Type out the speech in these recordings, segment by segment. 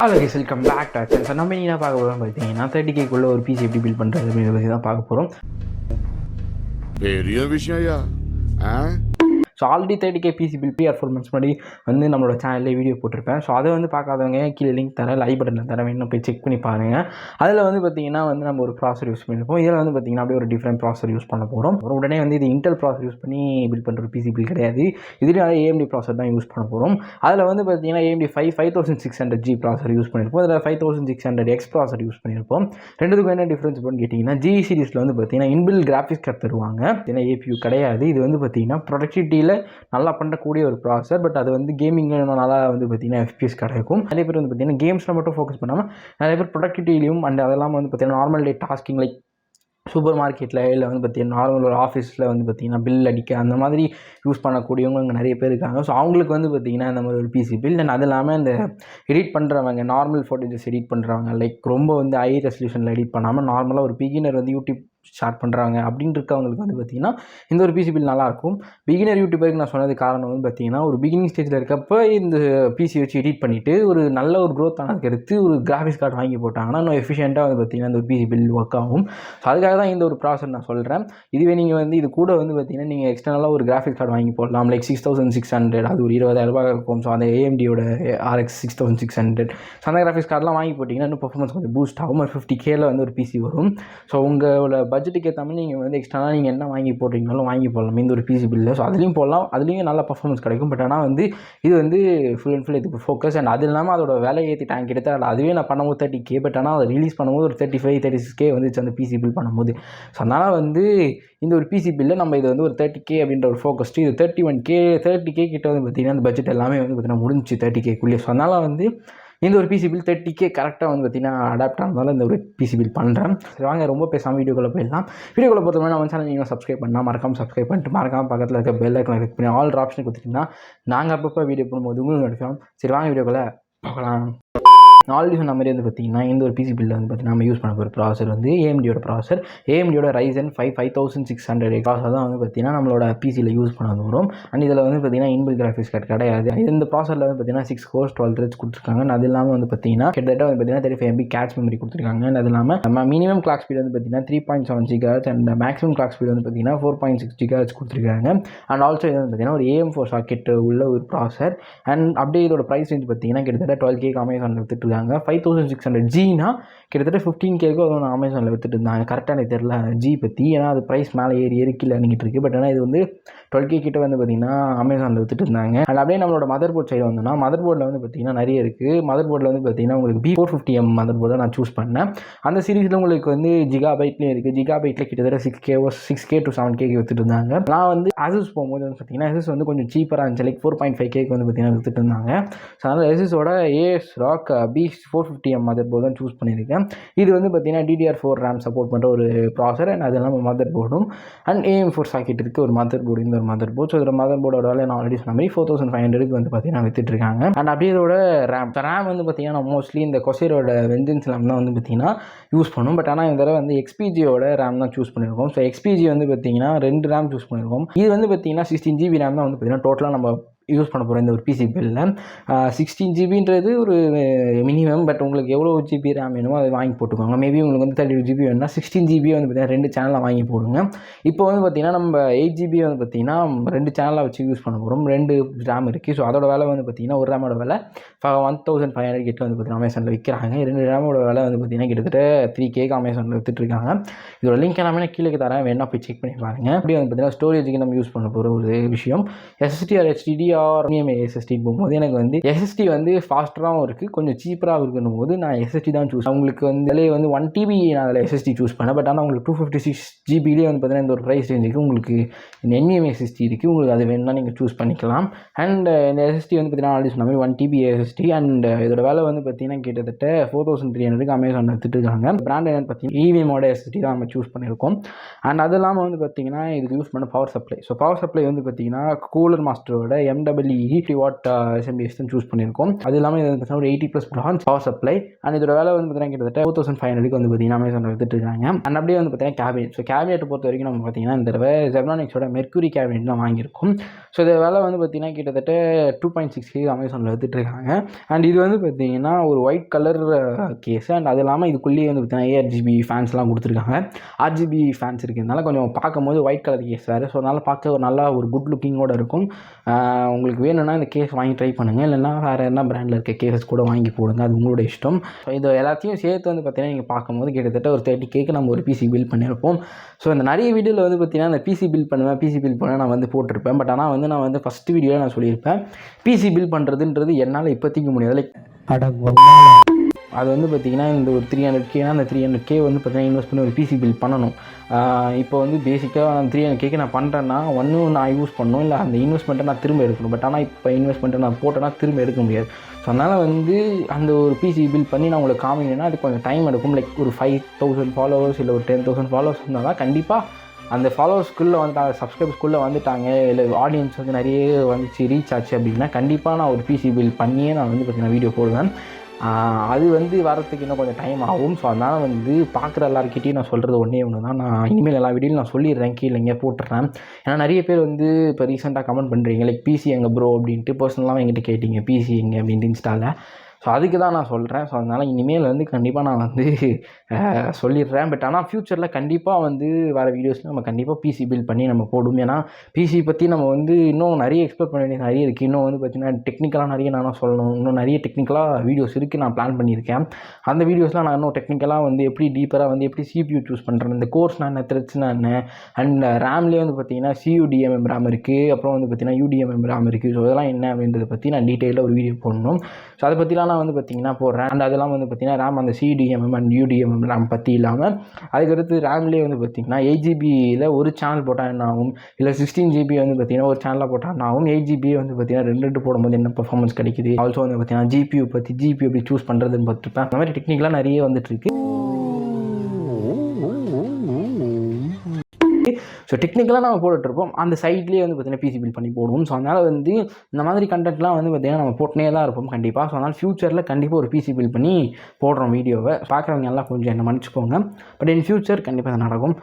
Hello guys, welcome back to so நம்ம என்ன பார்க்க போகிறோம் பார்த்தீங்கன்னா 30Kக்குள்ளே ஒரு பிசி எப்படி பில்ட் பண்ணுறது அப்படிங்கிறத பற்றி தான் பார்க்க போகிறோம். பெரிய விஷயம். So already 30K PC build 3 or 4 months முன்னாடி வந்து நம்மளோட சேனலில் வீடியோ போட்டிருப்பேன். ஸோ அதை வந்து பார்க்காதவங்க கீழே லிங்க் தரேன், லைக் பட்டனில் தரேன், வேணும் போய் செக் பண்ணி பாருங்கள். அதில் வந்து பார்த்திங்கன்னா வந்து நம்ம ஒரு ப்ராசர் யூஸ் பண்ணியிருப்போம். இதில் வந்து பார்த்திங்கன்னா அப்படியே ஒரு டிஃப்ரெண்ட் ப்ராசர் யூஸ் பண்ண போகிறோம். உடனே வந்து இது இன்டெல் ப்ராசர் யூஸ் பண்ணி பில்ட் பண்ணுற பிசி பில் கிடையாது. இதுலேயும் AMD ப்ராசர் தான் யூஸ் பண்ண போகிறோம். அதில் வந்து பார்த்திங்கன்னா AMD 5600G ப்ராசர் யூஸ் பண்ணியிருப்போம். அதில் 5600X ப்ராசர் யூஸ் பண்ணியிருப்போம். ரெண்டுத்துக்கும் என்ன டிஃப்ரென்ஸ் பண்ணி கேட்டிங்கன்னா, G சீரிஸில் வந்து பார்த்திங்கன்னா இன்பில் கிராஃபிக்ஸ் கார்டு தருவாங்க, ஏன்னா APU கிடையாது. இது வந்து பார்த்திங்கன்னா ப்ரொடக்டிவிட்டியில் நல்லா பண்ணக்கூடிய ஒரு ப்ராசர். பட் அது வந்து கேமிங்கில் நல்லா வந்து பார்த்திங்கன்னா FPS கிடைக்கும். நிறைய பேர் வந்து பார்த்திங்கன்னா கேம்ஸில் மட்டும் ஃபோக்கஸ் பண்ணாமல் நிறைய பேர் ப்ரொடக்டிவிட்டிலையும் அண்ட் அதெல்லாம் வந்து பார்த்திங்கன்னா normal day tasking like super மார்க்கெட்டில் இல்லை வந்து பார்த்திங்கன்னா நார்மல் ஒரு ஆஃபீஸில் வந்து பார்த்திங்கன்னா பில் அடிக்க அந்த மாதிரி யூஸ் பண்ணக்கூடியவங்க இங்கே நிறைய பேர் இருக்காங்க. ஸோ அவங்களுக்கு வந்து பார்த்திங்கன்னா இந்த மாதிரி ஒரு பிசி பில். அண்ட் அது இல்லாமல் இந்த எடிட் பண்ணுறவங்க, நார்மல் ஃபோட்டேஜஸ் எடிட் பண்ணுறவங்க, லைக் ரொம்ப வந்து ஹை ரெசல்யூஷனில் எடிட் பண்ணாமல் நார்மலாக ஒரு பிகினர் வந்து யூடியூப் ஸ்டார்ட் பண்ணுறாங்க அப்படின்னு இருக்கவங்களுக்கு வந்து பார்த்திங்கன்னா இந்த ஒரு பிசி பில் நல்லாயிருக்கும். பிகினர் யூடியூபருக்கு நான் சொன்னது காரணம் வந்து பார்த்திங்கன்னா, ஒரு பிகினிங் ஸ்டேஜில் இருக்கப்போ இந்த பிசி வச்சு எடிட் பண்ணிவிட்டு ஒரு நல்ல ஒரு க்ரோத் ஆனதுக்கு எடுத்து ஒரு கிராஃபிக்ஸ் கார்டு வாங்கி போட்டாங்கன்னா இன்னும் எஃபிஷியண்ட்டாக வந்து பார்த்திங்கன்னா இந்த ஒரு பிசி பில் ஒர்க் ஆகும். ஸோ அதுக்காக தான் இந்த ஒரு ப்ராசஸ் நான் சொல்கிறேன். இதுவே நீங்கள் வந்து இது கூட வந்து பார்த்திங்கன்னா நீங்கள் எக்ஸ்டர்னலாக ஒரு கிராஃபிக்ஸ் கார்டு வாங்கி போடலாம். லைக் 6600, அது ஒரு 20,000 இருக்கும். ஸோ அந்த AMDயோட RX 6600, ஸோ அந்த கிராஃபிக்ஸ் கார்டெலாம் வாங்கி போட்டிங்கன்னா இன்னும் பர்ஃபார்மன்ஸ் கொஞ்சம் பூஸ்ட் ஆகும். ஒரு 50Kல வந்து ஒரு பிசி வரும். ஸோ உங்களோட பட்ஜெட்டுக்கு ஏற்ற மாதிரி நீங்கள் வந்து எக்ஸ்ட்ரா நீங்கள் என்ன வாங்கி போடுறீங்கனாலும் வாங்கி போடலாம் இந்த ஒரு பிசி பில்லில். ஸோ அதுலேயும் போடலாம், அதுலேயும் நல்ல பர்ஃபார்மன்ஸ் கிடைக்கும். பட் ஆனால் வந்து இது வந்து ஃபுல் அண்ட் ஃபுல் இதுக்கு ஃபோக்கஸ். அண்ட் அது இல்லாமல் அதோட வேலை ஏற்றிட்டாங்க கிட்டத்தட்ட. அதுவே நான் பண்ணும்போது 30K, பட் ஆனால் அதை ரிலீஸ் பண்ணும்போது ஒரு 35-36K வந்துச்சு அந்த பிசி பில் பண்ணும்போது. ஸோ அதனால் வந்து இந்த ஒரு பிசி பில்லில் நம்ம இது வந்து ஒரு 30K அப்படின்ற ஒரு ஃபோக்கஸ்ட்டு, இது 30K கிட்ட வந்து பார்த்திங்கன்னா அந்த பட்ஜெட் எல்லாமே வந்து பார்த்திங்கன்னா முடிஞ்சு 30Kக்குள்ளேயே. ஸோ அதனால் வந்து இந்த ஒரு பிசி பில் 30K கரெக்டாக வந்து பார்த்திங்கன்னா அடாப்ட் ஆனதால் இந்த ஒரு பிசி பில் பண்ணுறேன். சரி வாங்க, ரொம்ப பேசாமல் வீடியோக்குள்ளே போயிடலாம். வீடியோக்குள்ளே பொறுத்தவரை நம்ம சேனல் நீங்கள் சப்ஸ்கிரைப் பண்ணால் மறக்காமல் சப்ஸ்கிரைப் பண்ணிட்டு மறக்காமல் பக்கத்தில் இருக்க பெல் ஐக்கானை கிளிக் பண்ணி ஆல் ஆப்ஷன் கொடுத்துட்டிங்கன்னா நாங்கள் அப்பப்போ வீடியோ போடும்போது உங்களுக்கு நோட்டிஃபிகேஷன். சரி வாங்க வீடியோக்குள்ளே பார்க்கலாம். ஆல்ரெடி சொன்ன மாதிரி வந்து பார்த்திங்கன்னா இந்த ஒரு பிசி பில்லில் வந்து பார்த்திங்கன்னா நம்ம யூஸ் பண்ண போகிற ப்ராசர் வந்து AMDயோட ப்ராசர். AMDயோட Ryzen 5 5600 ப்ராசர் தான் வந்து பார்த்திங்கன்னா நம்மளோட பிசியில் யூஸ் பண்ண வரும். அண்ட் இதில் வந்து பார்த்திங்கன்னா இன்பில் கிராஃபிக்ஸ் கார்டு கிடையாது. இந்த ப்ராசரில் வந்து பார்த்திங்கன்னா 6 cores 12 threads கொடுத்துருக்காங்க. அது இல்லாமல் வந்து பார்த்திங்கன்னா கிட்டத்தட்ட வந்து பார்த்திங்கன்னா 35 MB கேட்ச் மெமரி கொடுத்துருக்காங்க. அண்ட் அது இல்லாமல் நம்ம மினிமம் கிளாக் ஸ்பீட் வந்து பார்த்திங்கன்னா 3.7 GHz and maximum clock speed வந்து பார்த்திங்கன்னா 4.6 GHz கொடுத்துருக்காங்க. அண்ட் ஆல்சோ இது வந்து பார்த்திங்கன்னா ஒரு AM4 சாக்கெட் உள்ள ஒரு ப்ராசர். அண்ட் அப்படியே இதோட ப்ரைஸ் ரேஞ்ச் பார்த்திங்கன்னா கிட்டத்தட்ட 12K அமேசானில் வித்துட்டு 5600Gனா கிட்டத்தட்ட 15Kக்கு அது அமேசானில் வித்துட்டு இருந்தாங்க. கரெக்டாக எனக்கு தெரியல ஜி பற்றி, ஏன்னா அது ப்ரைஸ் மேலே ஏறி கீழே இறங்கிட்டு இருக்குது. பட் ஆனால் இது வந்து 12K கிட்ட வந்து பார்த்திங்கன்னா அமேசானில் வித்துட்டு இருந்தாங்க. அண்ட் அப்படியே நம்மளோட மதர் போர்ட் சைடு வந்தோம்னா, மதர் போர்டில் வந்து பார்த்திங்கன்னா நிறைய இருக்குது. மதர் போர்டில் வந்து பார்த்திங்கன்னா உங்களுக்கு B450M மதர் போர்டை நான் சூஸ் பண்ணேன். அந்த சீரீஸில் உங்களுக்கு வந்து ஜிகாபைட்லேயும் இருக்குது. ஜிகாபைட்டில் கிட்டத்தட்ட 6K to 7Kக்கு வித்துட்டு இருந்தாங்க. நான் வந்து ASUS போகும்போது வந்து பார்த்திங்கன்னா ASUS வந்து கொஞ்சம் சீப்பராக இருந்துச்சு. லைக் 4.5Kக்கு வந்து பார்த்திங்கன்னா வித்துட்டு இருந்தாங்க. ஸோ அதனால் ASUSோட ASRock B450M மதர் போர்டு தான் சூஸ் பண்ணியிருக்கேன். இது வந்து பார்த்திங்கன்னா DDR4 RAM சப்போர்ட் பண்ணுற ஒரு ப்ராசர். அண்ட் அது இல்லாமல் மதர் போர்டும் அண்ட் AM4 சாக்கெட் இருக்குது ஒரு மதர் போர்டு, இந்த ஒரு மதர் போர்டு. ஸோ இதோட மதர் போர்டோட வேலை நான் ஆல்ரெடி சொன்ன மாதிரி 4500க்கு வந்து பார்த்திங்கன்னா வித்துட்ருக்காங்க. அண்ட் அப்படியே இதோட ரேம் வந்து பார்த்திங்கன்னா மோஸ்ட்லி இந்த கொசைரோட வெஞ்சன்ஸ் RAM தான் வந்து பார்த்திங்கன்னா யூஸ் பண்ணும். பட் ஆனால் இந்த தடவை வந்து XPGயோட RAM தான் சூஸ் பண்ணியிருக்கோம். ஸோ XPG வந்து பார்த்திங்கன்னா 2 RAM சூஸ் பண்ணியிருக்கோம். இது வந்து பார்த்திங்கன்னா 16GB RAM தான் வந்து பார்த்திங்கன்னா டோட்டலாக நம்ம யூஸ் பண்ண போகிறோம் இந்த ஒரு பிசி பில்லில். 16GBன்றது ஒரு மினிமம். பட் உங்களுக்கு எவ்வளோ GB RAM வேணுமோ அதை வாங்கி போட்டுக்கோங்க. மேபி உங்களுக்கு வந்து 32GB வேணும்னா 16GB வந்து பார்த்திங்கன்னா 2 சேனலாக வாங்கி போடுங்க. இப்போ வந்து பார்த்திங்கன்னா நம்ம 8GB வந்து பார்த்திங்கன்னா 2 சேனலாக வச்சு யூஸ் பண்ண போகிறோம். 2 RAM இருக்குது. ஸோ அதோட வேலை வந்து பார்த்திங்கன்னா ஒரு ரேமோட வேலை 1500 கிட்ட வந்து பார்த்திங்கன்னா அமேசானில் விற்கிறாங்க. 2 ரேமோட வேலை வந்து பார்த்திங்கன்னா கிட்டத்தட்ட 3Kக்கு அமேசானில் விற்றுட்ருக்காங்க. இதோட லிங்க் எல்லாமே நான் கீழே தரேன், வேணா போய் செக் பண்ணி பாருங்கள். அப்படியே வந்து பார்த்திங்கன்னா ஸ்டோரேஜுக்கு நம்ம யூஸ் பண்ண போகிற ஒரு விஷயம் SSD or HDD or NVMe SSD போகும்போது எனக்கு வந்து SSD வந்து ஃபாஸ்டராகவும் இருக்குது, கொஞ்சம் சீப்பராகவும் இருக்கணும் போது நான் SSD தான் சூஸ். உங்களுக்கு வந்து அதிலே வந்து 1TB நான் அதில் SSD சூஸ் பண்ணேன். பட் ஆனால் உங்களுக்கு 256GBலேயே வந்து பார்த்திங்கன்னா இந்த ஒரு ப்ரைஸ் ரேஞ்சுக்கு உங்களுக்கு இந்த NVMe SSD இருக்குது. உங்களுக்கு அது வேணும்னா நீங்கள் சூஸ் பண்ணிக்கலாம். அண்ட் இந்த SSD வந்து பார்த்திங்கன்னா ஆல்ரெடி சொன்ன மாதிரி 1TB SSD. அண்ட் இதோட வேலை வந்து பார்த்திங்கன்னா கிட்டத்தட்ட 4300க்கு அமேசானில் எடுத்துகிட்டு பிராண்ட் என்னென்னு பார்த்தீங்கன்னா EVMோட SSD தான் நம்ம சூஸ் பண்ணியிருக்கோம். அண்ட் அது இல்லாமல் வந்து பார்த்திங்கன்னா இதுக்கு யூஸ் பண்ண power supply. So power supply வந்து பார்த்திங்கன்னா கூலர் மாஸ்டரோட NEE வாட் SMBS தான் சூஸ் பண்ணியிருக்கோம். அது இல்லாமல் இது பார்த்தீங்கன்னா ஒரு 80+ பிரான்ச் பவர் சப்ளை. அண்ட் இதோட வேலை வந்து பார்த்தீங்கன்னா கிட்டத்தட்ட 4500 வந்து பார்த்தீங்கன்னா அமேசானில் வித்துட்டு இருக்காங்க. அண்ட் அப்படியே வந்து பார்த்தீங்கன்னா கேபினெட். ஸோ கேபினெட்டை பொறுத்த வரைக்கும் நம்ம பார்த்தீங்கன்னா இந்த தடவை ஜெப்ரானிக்ஸோட மெர்க்குரி கேபினெட் தான் வாங்கியிருக்கும். ஸோ இது வேலை வந்து பார்த்தீங்கன்னா கிட்டத்தட்ட 2.6K அமேசானில் வித்துட்டு இருக்காங்க. அண்ட் இது வந்து பார்த்தீங்கன்னா ஒரு ஒயிட் கலர் கேஸ். அண்ட் அது இல்லாமல் இதுக்குள்ளேயே வந்து பார்த்தீங்கன்னா ARGB ஃபேன்ஸ்லாம் கொடுத்துருக்காங்க. RGB ஃபேன்ஸ் இருக்கிறதுனால கொஞ்சம் பார்க்கும்போது ஒயிட் கலர் கேஸ் வேறு. ஸோ அதனால் பார்க்க ஒரு நல்லா ஒரு குட் லுக்கிங்கோடு இருக்கும். உங்களுக்கு வேணும்னா இந்த கேஸ் வாங்கி ட்ரை பண்ணுங்கள். இல்லைன்னா வேறு என்ன பிராண்டில் இருக்க கேசஸ் கூட வாங்கி போடுங்க, அது உங்களோட இஷ்டம். ஸோ இது எல்லாத்தையும் சேர்த்து வந்து பார்த்தீங்கன்னா நீங்கள் பார்க்கும்போது கிட்டத்தட்ட ஒரு 30Kக்கு நம்ம ஒரு PC பில்ட் பண்ணியிருப்போம். ஸோ இந்த நிறைய வீடியோவில் வந்து பார்த்தீங்கன்னா இந்த PC பில்ட் பண்ணுவேன் நான் வந்து போட்டிருப்பேன். பட் ஆனால் வந்து நான் வந்து ஃபஸ்ட்டு வீடியோவில் நான் சொல்லியிருப்பேன் PC பில்ட் பண்ணுறதுன்றது என்னால் இப்போதைக்கு முடியாது. லைக் அது வந்து பார்த்திங்கன்னா இந்த ஒரு 300Kனா அந்த 300K வந்து பார்த்திங்கன்னா இன்வெஸ்ட் பண்ணி ஒரு PC பில்ட் பண்ணணும். இப்போ வந்து பேசிக்காக அந்த 300Kக்கு நான் பண்ணுறேன்னா ஒன்று நான் யூஸ் பண்ணணும், இல்லை அந்த இன்வெஸ்ட்மெண்ட்டை நான் திரும்ப எடுக்கணும். பட் ஆனால் இப்போ இன்வெஸ்ட்மெண்ட்டை நான் போட்டேன்னா திரும்ப எடுக்க முடியாது. ஸோ அதனால் வந்து அந்த ஒரு PC பில்ட் பண்ணி நான் உங்களுக்கு காமிக்கணும்னா அது கொஞ்சம் டைம் எடுக்கும். லைக் ஒரு 5000 ஃபாலோவர்ஸ் இல்லை ஒரு 10,000 ஃபாலோவர்ஸ் இருந்தால் தான் கண்டிப்பாக அந்த ஃபாலோவர்ஸ்குள்ளே வந்துட்டாங்க, சப்ஸ்கிரைபர்ஸ்குள்ளே வந்துட்டாங்க, இல்லை ஆடியன்ஸ் வந்து நிறைய வந்துச்சு, ரீச் ஆச்சு அப்படின்னா கண்டிப்பாக நான் ஒரு PC பில்ட் பண்ணியே நான் வந்து பார்த்திங்கன்னா வீடியோ போடுவேன். அது வந்து வரத்துக்கு இன்னும் கொஞ்சம் டைம் ஆகும். ஸோ அதனால் வந்து பார்க்குற எல்லாருக்கிட்டையும் நான் சொல்கிறது ஒன்றே ஒன்று தான். நான் இனிமேல் எல்லா வீடியோலையும் நான் சொல்லிடுறேன், கீழே இங்கே போட்டுறேன். ஏன்னா நிறைய பேர் வந்து இப்போ ரீசெண்டாக கமெண்ட் பண்ணுறீங்க லைக் PC எங்கே ப்ரோ அப்படின்ட்டு பர்சனலாக என்கிட்ட கேட்டிங்க PC எங்கே அப்படின்ட்டு இன்ஸ்டாவில். ஸோ அதுக்கு தான் நான் சொல்கிறேன். ஸோ அதனால் இனிமேல் வந்து கண்டிப்பாக நான் வந்து சொல்லிடுறேன். பட் ஆனால் ஃப்யூச்சரில் கண்டிப்பாக வந்து வர வீடியோஸில் நம்ம கண்டிப்பாக PC பில்ட் பண்ணி நம்ம போடுவோம். ஏன்னா PC பற்றி நம்ம வந்து இன்னும் நிறைய எக்ஸ்ப்ளோர் பண்ண வேண்டியது நிறைய இருக்குது. இன்னும் வந்து பார்த்திங்கன்னா டெக்னிக்கலாக நிறைய நான் சொல்லணும். இன்னும் நிறைய டெக்னிக்கலாக வீடியோஸ் இருக்குது, நான் பிளான் பண்ணியிருக்கேன். அந்த வீடியோஸ்லாம் நான் இன்னும் டெக்னிக்கலாக வந்து எப்படி டீப்பராக வந்து எப்படி CPU சூஸ் பண்ணுறேன், இந்த கோர்ஸ்னால் என்ன, த்ரெட்ஸ்னால் என்ன, அண்ட் ரேம்லேயே வந்து பார்த்திங்கன்னா CUDMM ரேம் இருக்குது, அப்புறம் வந்து பார்த்திங்கன்னா UDMM ரேம் இருக்குது. ஸோ அதெல்லாம் என்ன அப்படின்றத பற்றி நான் டீட்டெயிலாக ஒரு வீடியோ போடணும். ஸோ அதை பற்றிலாம் நான் வந்து பார்த்திங்கன்னா போடுறேன். அண்ட் அதெல்லாம் வந்து பார்த்திங்கன்னா ரேம் அந்த CDMM அண்ட் UDMM ரேம் பற்றி இல்லாமல் அதுக்கடுத்து ரேம்லேயே வந்து பார்த்திங்கன்னா 8GBயில் ஒரு சேனல் போட்டால் என்ன ஆகும், இல்லை 16GB வந்து பார்த்திங்கன்னா ஒரு சேனலாக போட்டால் என்ன ஆகும், 8GB வந்து பார்த்திங்கன்னா ரெண்டு போடும்போது என்ன பர்ஃபார்மன்ஸ் கிடைக்குது, ஆல்சோ வந்து பார்த்திங்கன்னா GPU எப்படி சூஸ் பண்ணுறதுன்னு பார்த்துருப்பேன். அந்த மாதிரி டெக்னிக்கலாக நிறைய வந்துட்டுருக்கு. ஸோ டெக்னிக்கலாக நம்ம போட்டுட்ருப்போம். அந்த சைட்லேயே வந்து பார்த்திங்கன்னா PC பில்ட் பண்ணி போடுவோம். ஸோ அதனால் வந்து இந்த மாதிரி கண்டென்ட்லாம் வந்து பார்த்திங்கன்னா நம்ம போட்டுனே தான் இருப்போம் கண்டிப்பாக. ஸோ அதனால் ஃப்யூச்சரில் கண்டிப்பாக ஒரு PC பில்ட் பண்ணி போடுறோம் வீடியோவை. பார்க்குறவங்க எல்லாம் கொஞ்சம் என்ன மன்னிச்சுக்கோங்க. பட் இன் ஃப்யூச்சர் கண்டிப்பாக அது நடக்கும்.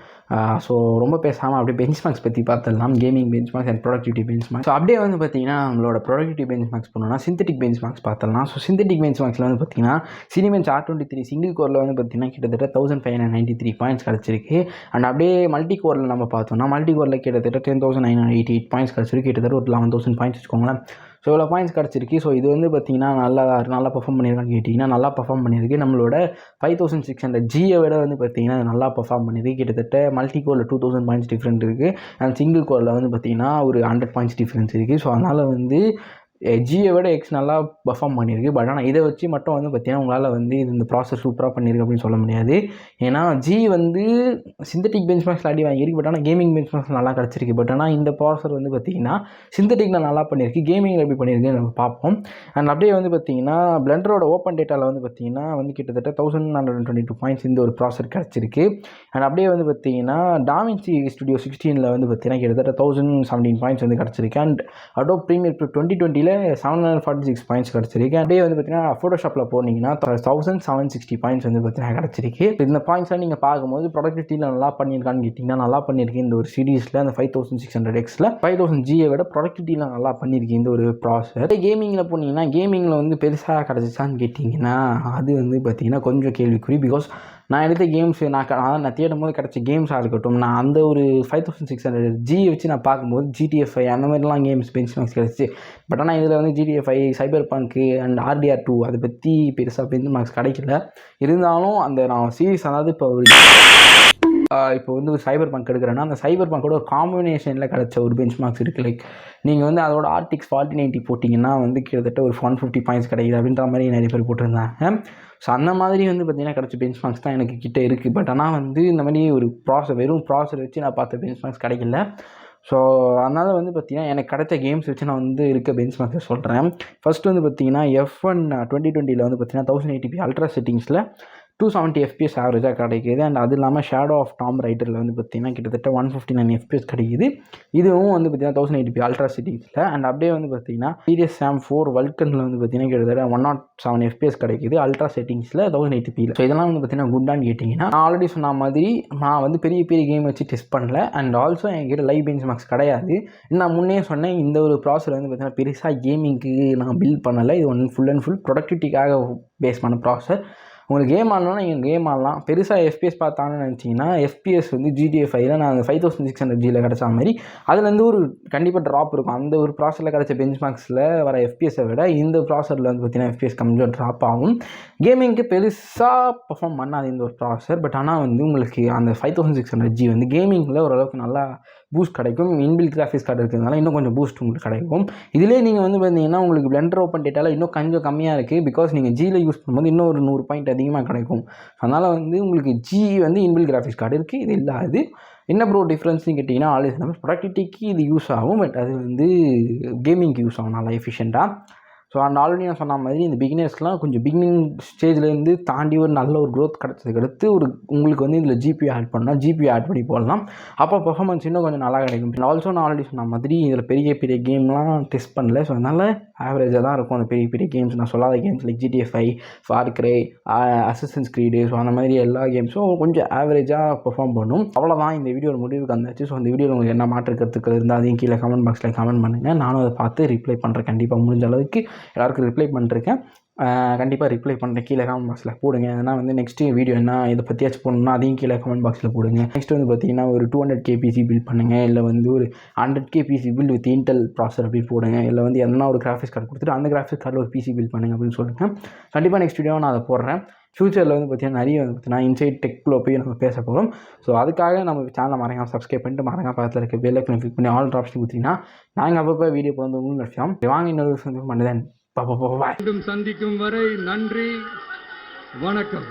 ஸோ ரொம்ப பேசாமல் அப்படியே பெஞ்ச்மார்க்ஸ் பற்றி பார்த்துடலாம். Gaming benchmarks and productivity benchmarks. So அப்படியே வந்து பார்த்திங்கன்னா நம்மளோட ப்ரொடக்டிவிட்டி பெஞ்ச்மார்க்ஸ் பண்ணோம்னா சிந்தட்டிக் பெஞ்ச்மார்க்ஸ் பார்த்துடலாம். ஸோ சிந்தட்டிக் பெஞ்ச்மார்க்ஸில் வந்து பார்த்திங்கன்னா Cinebench R23 சிங்கிள் கோரில் வந்து பார்த்திங்கன்னா கிட்டத்தட்ட 1593 பாயிண்ட்ஸ் கிடச்சிருக்கு. அண்ட் அப்படியே மல்டி கோரில் நம்ம பார்த்தோம்னா மல்டி கோரில் கிட்டத்தட்ட 10,988 பாயிண்ட்ஸ் கிடச்சிருக்கு. கிட்டத்தட்ட ஒரு 11,000 பாயிண்ட்ஸ் வச்சுக்கோங்களேன். ஸோ இவ்வளோ பாயிண்ட்ஸ் கிடச்சிருக்கு. ஸோ இது வந்து பார்த்திங்கன்னா நல்லா பர்ஃபார்ம் பண்ணியிருக்கான்னு கேட்டிங்கன்னா நல்லா பர்ஃபார்ம் பண்ணியிருக்கு. நம்மளோட 5600Gயை விட வந்து பார்த்திங்கன்னா நல்லா பர்ஃபார்ம் பண்ணியிருக்கு. கிட்டத்தட்ட மல்டி கோரில் 2000 பாயிண்ட்ஸ் டிஃப்ரெண்ட் இருக்குது. அண்ட் சிங்கிள் கோரில் வந்து பார்த்திங்கன்னா ஒரு 100 பாயிண்ட்ஸ் டிஃப்ரென்ஸ் இருக்குது. ஸோ அதனால் வந்து Gயை விட X நல்லா பர்ஃபார்ம் பண்ணியிருக்கு. பட் ஆனால் இதை வச்சு மட்டும் வந்து பார்த்திங்கன்னா உங்களால் வந்து இந்த ப்ராசஸ் சூப்பராக பண்ணியிருக்கு அப்படின்னு சொல்ல முடியாது. ஏன்னா G வந்து சிந்தட்டிக் பெஞ்ச்மார்க்ஸில் அடி வாங்கியிருக்கு. பட் ஆனால் கேமிங் பெஞ்ச்மார்க்ஸ் நல்லா கிடச்சிருக்கு. பட் ஆனால் இந்த ப்ராசர் வந்து பார்த்திங்கன்னா சிந்தட்டிக்கில் நல்லா பண்ணியிருக்கு, கேமிங்கில் எப்படி பண்ணியிருக்குன்னு நம்ம பார்ப்போம். அண்ட் அப்படியே வந்து பார்த்திங்கன்னா பிளெண்டரோட ஓப்பன் டேட்டாவில் வந்து பார்த்திங்கன்னா வந்து கிட்டத்தட்ட 1122 பாயிண்ட்ஸ் இந்த ஒரு ப்ராசர் கிடச்சிருக்கு. அண்ட் அப்படியே வந்து பார்த்திங்கன்னா டாவின்சி ஸ்டுடியோ 16 வந்து பார்த்திங்கன்னா கிட்டத்தட்ட 1017 பாயிண்ட்ஸ் வந்து கிடச்சிருக்கு. And Adobe Premiere Pro 2020 746 points கிடச்சிருக்கு. அப்படியே வந்து பார்த்தீங்கன்னா ஃபோட்டோஷாப்பில் போனீங்கன்னா 1760 பாயிண்ட்ஸ் வந்து பார்த்தீங்கன்னா கிடச்சிருக்கு. இந்த பாயிண்ட்ஸ்லாம் நீங்கள் பார்க்கும்போது ப்ரொடக்டிவிட்டியில் நல்லா பண்ணியிருக்கான்னு கேட்டிங்கன்னா நல்லா பண்ணியிருக்கு. இந்த ஒரு சீரீஸில் அந்த 5600Xல 5000Gயை விட ப்ரொடக்டிவிட்டியில் நல்லா பண்ணியிருக்கு இந்த ஒரு ப்ராசர். கேமிங்கில் போனீங்கன்னா கேமிங்கில் வந்து பெருசாக கிடச்சிச்சான்னு கேட்டிங்கன்னா அது வந்து பார்த்திங்கன்னா கொஞ்சம் கேள்விக்குறி. பிகாஸ் நான் எடுத்த கேம்ஸ் நான் தேடும் போது கிடச்ச கேம்ஸாக இருக்கட்டும், நான் அந்த ஒரு 5600G வச்சு நான் பார்க்கும்போது GTA 5 அந்த மாதிரிலாம் கேம்ஸ் பெஞ்ச்மார்க்ஸ் கிடச்சி. பட் ஆனால் இதில் வந்து GTA 5 cyber bunk and RDR2 அதை பற்றி பெருசாக பெஞ்ச்மார்க்ஸ் கிடைக்கல. இருந்தாலும் அந்த நான் சீரிஸ் அதாவது இப்போ வந்து ஒரு சைபர் பங்க் எடுக்கிறேன்னா அந்த சைபர் பங்கோட ஒரு காம்பினேஷனில் கிடச்ச ஒரு பெஞ்ச்மார்க்ஸ் இருக்குது. லைக் நீங்கள் வந்து அதோட RTX 4090 போட்டிங்கன்னா வந்து கிட்டத்தட்ட ஒரு 150 பாயிண்ட்ஸ் கிடைக்குது அப்படின்ற மாதிரி நிறைய பேர் போட்டிருந்தாங்க. ஸோ அந்த மாதிரி வந்து பார்த்திங்கன்னா கிடச்ச பெஞ்ச்மார்க்ஸ் தான் எனக்கு கிட்டே இருக்குது. பட் ஆனால் வந்து இந்த மாதிரி ஒரு வெறும் ப்ராசர் வச்சு நான் பார்த்த பெஞ்ச்மார்க்ஸ் கிடைக்கல. ஸோ அதனால் வந்து பார்த்திங்கன்னா எனக்கு கிடைச்ச கேம்ஸ் வச்சு நான் வந்து இருக்க பெஞ்ச்மார்க்ஸை சொல்கிறேன். ஃபஸ்ட்டு வந்து பார்த்திங்கன்னா F1 2020 வந்து பார்த்திங்கன்னா 1080p அல்ட்ரா செட்டிங்ஸில் 270 FPS ஆவரேஜாக கிடைக்கிது. அண்ட் அது இல்லாமல் ஷேடோ ஆஃப் டாம் ரைடரில் வந்து பார்த்திங்கன்னா கிட்டத்தட்ட 159 FPS கிடைக்குது. இதுவும் வந்து பார்த்திங்கன்னா 1080p அல்ட்ரா செட்டிங்ஸில். அண்ட் அப்படியே வந்து பார்த்திங்கன்னா சீரியஸ் சாம் 4 வல்கனில் வந்து பார்த்திங்கன்னா கிட்டத்தட்ட 107 FPS கிடைக்குது அல்ட்ரா செட்டிங்ஸில் 1080p. ஸோ இதெல்லாம் வந்து பார்த்திங்கன்னா குட்டான்னு கேட்டிங்கன்னா, நான் ஆல்ரெடி சொன்ன மாதிரி நான் வந்து பெரிய பெரிய கேம் வச்சு டெஸ்ட் பண்ணல. அண்ட் ஆல்சோ என்கிட்ட லைவ் பெஞ்ச் மார்க்ஸ் கிடையாது. நான் முன்னே சொன்னேன், இந்த ஒரு ப்ராசர் வந்து பார்த்திங்கன்னா பெருசாக கேமிங்க்கு நான் பில்ட் பண்ணலை. இது ஃபுல் அண்ட் ஃபுல் ப்ரொடக்டிவிட்டிக்காக பேஸ் பண்ண ப்ராசர். உங்களுக்கு கேம் ஆடணும்னா நீங்கள் கேம் ஆடலாம். பெருசாக எஃபிஎஸ் பார்த்தாங்கன்னு நினச்சிங்கன்னா, எஃபிஎஸ் வந்து GTA 5ல் நான் அந்த 5600Gயில் கிடச்ச மாதிரி அதுலேருந்து ஒரு கண்டிப்பாக ட்ராப் இருக்கும். அந்த ஒரு ப்ராசரில் கிடச்ச பெஞ்ச் மார்க்ஸில் வர எஃபிஎஸை விட இந்த ப்ராசரில் வந்து பார்த்திங்கன்னா எஃபிஎஸ் கொஞ்சம் ட்ராப் ஆகும். கேமிங்க்கு பெருசாக பர்ஃபார்ம் பண்ணாது இந்த ஒரு ப்ராசர். பட் ஆனால் வந்து உங்களுக்கு அந்த 5600G வந்து கேமிங்கில் ஓரளவுக்கு நல்லா பூஸ்ட் கிடைக்கும். இன்பில்ட் கிராஃபிக்ஸ் கார்டு இருக்கிறதுனால இன்னும் கொஞ்சம் பூஸ்ட் உங்களுக்கு கிடைக்கும். இதிலே நீங்கள் வந்து பார்த்தீங்கன்னா உங்களுக்கு பிளெண்டர் ஓப்பன் டேட்டாவில் இன்னும் கொஞ்சம் கம்மியாக இருக்குது. பிகாஸ் நீங்கள் ஜியில் யூஸ் பண்ணும்போது இன்னும் ஒரு 100 பாயிண்ட் அதிகமாக கிடைக்கும். அதனால் வந்து உங்களுக்கு ஜி வந்து இன்பில்ட் கிராஃபிக்ஸ் கார்டு இருக்குது, இது இல்லாது. என்ன ப்ரோ டிஃப்ரென்ஸ்னு கேட்டிங்கன்னா, ஆல்வேஸ் நம்ம ப்ரொடக்டிவிட்டிக்கு இது யூஸ் ஆகும். பட் அது வந்து கேமிங்க்கு யூஸ் ஆகும் நல்லா எஃபிஷியண்ட்டாக. ஸோ அந்த ஆல்ரெடி நான் சொன்ன மாதிரி இந்த பிகினர்ஸ்லாம் கொஞ்சம் பிகினிங் ஸ்டேஜ்லேருந்து தாண்டி ஒரு நல்ல ஒரு க்ரோத் கிடச்சதுக்கு அடுத்து ஒரு உங்களுக்கு வந்து இதில் ஜிபியூ ஆட் பண்ணால் ஜிபியூ ஆட் பண்ணி போடலாம். அப்போ பெர்ஃபார்மன்ஸ் இன்னும் கொஞ்சம் நல்லா கிடைக்கும். ஆல்சோ நான் ஆல்ரெடி சொன்ன மாதிரி இதில் பெரிய பெரிய கேம்லாம் டெஸ்ட் பண்ணல. ஸோ அதனால் ஆவரேஜாக தான் இருக்கும் அந்த பெரிய பெரிய கேம்ஸ். நான் சொல்லாத games like GTA 5, Far Cry, Assassin's Creed, so அந்த மாதிரி எல்லா கேம்ஸும் கொஞ்சம் ஆவரேஜாக பெர்ஃபார்ம் பண்ணும். அவ்வளோதான் இந்த வீடியோ முடிவுக்கு வந்தாச்சு. ஸோ அந்த வீடியோவில் உங்களுக்கு என்ன மாற்று கருத்துக்கள் இருந்தால் அதையும் கீழே கமெண்ட் பாக்ஸில் கமெண்ட் பண்ணுங்கள். நானும் அதை பார்த்து ரிப்ளை பண்ணுறேன். கண்டிப்பாக முடிஞ்ச அளவுக்கு எல்லாருக்கும் ரிப்ளை பண்ணிருக்கேன். கண்டிப்பாக ரிப்ளை பண்ணுறேன். கீழே கமெண்ட் பாக்ஸில் போடுங்க. ஏன்னா வந்து நெக்ஸ்ட்டு வீடியோ என்ன இதை பற்றியாச்சும் போடணும்னா அதையும் கீழே கமெண்ட் பாக்ஸில் போடுங்க. நெக்ஸ்ட் வந்து பார்த்தீங்கன்னா ஒரு 200K PC பில்ட் பண்ணுங்கள், இல்லை வந்து ஒரு 100K PC build with Intel ப்ராசர் அப்படி போடுங்க, இல்லை வந்து எதனா ஒரு கிராஃபிக்ஸ் கார்டு கொடுத்துட்டு அந்த கிராஃபிக்ஸ் கார்டில் ஒரு PC பில்ட் பண்ணுங்க அப்படின்னு சொல்லுங்கள். கண்டிப்பாக நெக்ஸ்ட் வீடியோ நான் அதை போடுறேன். ஃப்யூச்சரில் வந்து பார்த்திங்கன்னா நிறைய வந்து பார்த்தீங்கன்னா இன்சைட் டெக்கில் போய் நம்ம பேச போகிறோம். ஸோ அதுக்காக நம்ம சேனலை மறக்காம சப்ஸ்கிரைப் பண்ணிட்டு மறக்காம பக்கத்தில் இருக்க பெல் ஐக்கனை கிளிக் பண்ணி ஆல் ஆப்ஷன் கொடுத்தீங்கன்னா நாங்கள் அப்பப்போ வீடியோ போகிறது உங்களுக்கு விஷயம் வாங்க. இன்னொரு வந்து பண்ணுதேன். மீண்டும் சந்திக்கும் வரை நன்றி, வணக்கம்.